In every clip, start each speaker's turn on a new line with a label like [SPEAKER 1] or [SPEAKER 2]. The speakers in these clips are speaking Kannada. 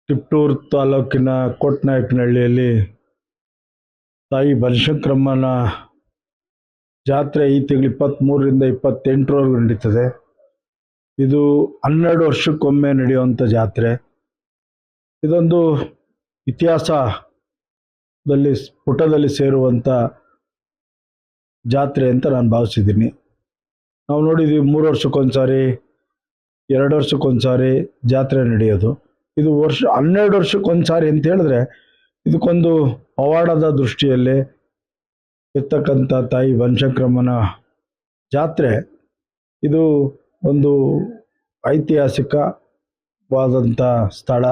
[SPEAKER 1] ತಿಪ್ಟೂರು ತಾಲೂಕಿನ ಕೋಟ್ನಾಯಕನಹಳ್ಳಿಯಲ್ಲಿ ತಾಯಿ ಬನಶಂಕರಮ್ಮನ ಜಾತ್ರೆ ಈ ತಿಂಗಳು 23ರಿಂದ 28ರವರೆಗೂ ನಡೀತದೆ. ಇದು 12 ವರ್ಷಕ್ಕೊಮ್ಮೆ ನಡೆಯುವಂಥ ಜಾತ್ರೆ. ಇದೊಂದು ಇತಿಹಾಸದಲ್ಲಿ ಪುಟದಲ್ಲಿ ಸೇರುವಂಥ ಜಾತ್ರೆ ಅಂತ ನಾನು ಭಾವಿಸಿದ್ದೀನಿ. ನಾವು ನೋಡಿದ್ದೀವಿ 3 ವರ್ಷಕ್ಕೊಂದ್ಸಾರಿ, 2 ವರ್ಷಕ್ಕೊಂದ್ಸಾರಿ ಜಾತ್ರೆ ನಡೆಯೋದು. ಇದು 12 ವರ್ಷಕ್ಕೊಂದ್ಸಾರಿ ಅಂತ ಹೇಳಿದ್ರೆ ಇದಕ್ಕೊಂದು ಪವಾಡದ ದೃಷ್ಟಿಯಲ್ಲಿ ಇರ್ತಕ್ಕಂಥ ತಾಯಿ ಬನಶಂಕರಮ್ಮನ ಜಾತ್ರೆ. ಇದು ಒಂದು ಐತಿಹಾಸಿಕವಾದಂಥ ಸ್ಥಳ.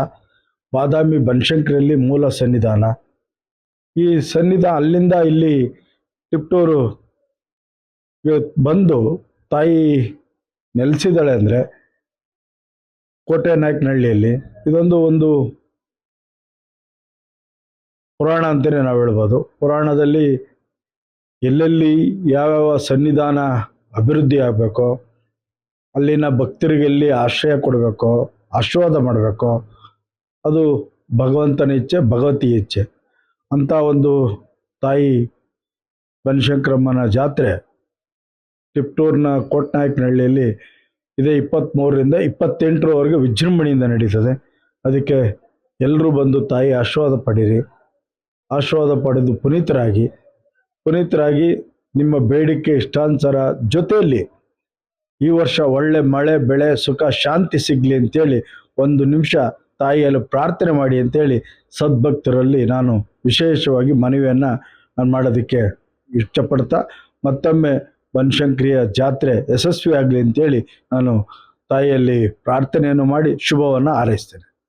[SPEAKER 1] ಬಾದಾಮಿ ಬನಶಂಕರಿಯಲ್ಲಿ ಮೂಲ ಸನ್ನಿಧಾನ. ಈ ಅಲ್ಲಿಂದ ಇಲ್ಲಿ ತಿಪ್ಟೂರು ಬಂದು ತಾಯಿ ನೆಲೆಸಿದ್ದಾಳೆ ಅಂದರೆ ಕೋಟೆನಾಯಕನಹಳ್ಳಿಯಲ್ಲಿ. ಇದೊಂದು ಪುರಾಣ ಅಂತಲೇ ನಾವು ಹೇಳ್ಬೋದು. ಪುರಾಣದಲ್ಲಿ ಎಲ್ಲೆಲ್ಲಿ ಯಾವ್ಯಾವ ಸನ್ನಿಧಾನ ಅಭಿವೃದ್ಧಿ ಆಗಬೇಕೋ, ಅಲ್ಲಿನ ಭಕ್ತರಿಗೆ ಎಲ್ಲಿ ಆಶ್ರಯ ಕೊಡಬೇಕೋ, ಆಶೀರ್ವಾದ ಮಾಡಬೇಕೋ, ಅದು ಭಗವಂತನ ಇಚ್ಛೆ, ಭಗವತಿ ಇಚ್ಛೆ ಅಂತ ಒಂದು ತಾಯಿ ಬನಶಂಕರಮ್ಮನ ಜಾತ್ರೆ ತಿಪ್ಟೂರಿನ ಕೋಟ್ನಾಯಕನಹಳ್ಳಿಯಲ್ಲಿ ಇದೇ 23ರಿಂದ 28ರವರೆಗೆ ವಿಜೃಂಭಣೆಯಿಂದ ನಡೀತದೆ. ಅದಕ್ಕೆ ಎಲ್ಲರೂ ಬಂದು ತಾಯಿ ಆಶೀರ್ವಾದ ಪಡೀರಿ. ಆಶೀರ್ವಾದ ಪಡೆದು ಪುನೀತರಾಗಿ ನಿಮ್ಮ ಬೇಡಿಕೆ ಇಷ್ಟಾನುಸಾರ ಜೊತೆಯಲ್ಲಿ ಈ ವರ್ಷ ಒಳ್ಳೆ ಮಳೆ ಬೆಳೆ ಸುಖ ಶಾಂತಿ ಸಿಗಲಿ ಅಂತೇಳಿ 1 ನಿಮಿಷ ತಾಯಿಯಲ್ಲಿ ಪ್ರಾರ್ಥನೆ ಮಾಡಿ ಅಂತೇಳಿ ಸದ್ಭಕ್ತರಲ್ಲಿ ನಾನು ವಿಶೇಷವಾಗಿ ಮನವಿಯನ್ನು ನಾನು ಮಾಡೋದಕ್ಕೆ ಇಷ್ಟಪಡ್ತಾ, ಮತ್ತೊಮ್ಮೆ ಬನಶಂಕರಿಯ ಜಾತ್ರೆ ಯಶಸ್ವಿ ಆಗಲಿ ಅಂತೇಳಿ ನಾನು ತಾಯಿಯಲ್ಲಿ ಪ್ರಾರ್ಥನೆಯನ್ನು ಮಾಡಿ ಶುಭವನ್ನು ಹಾರೈಸ್ತೇನೆ.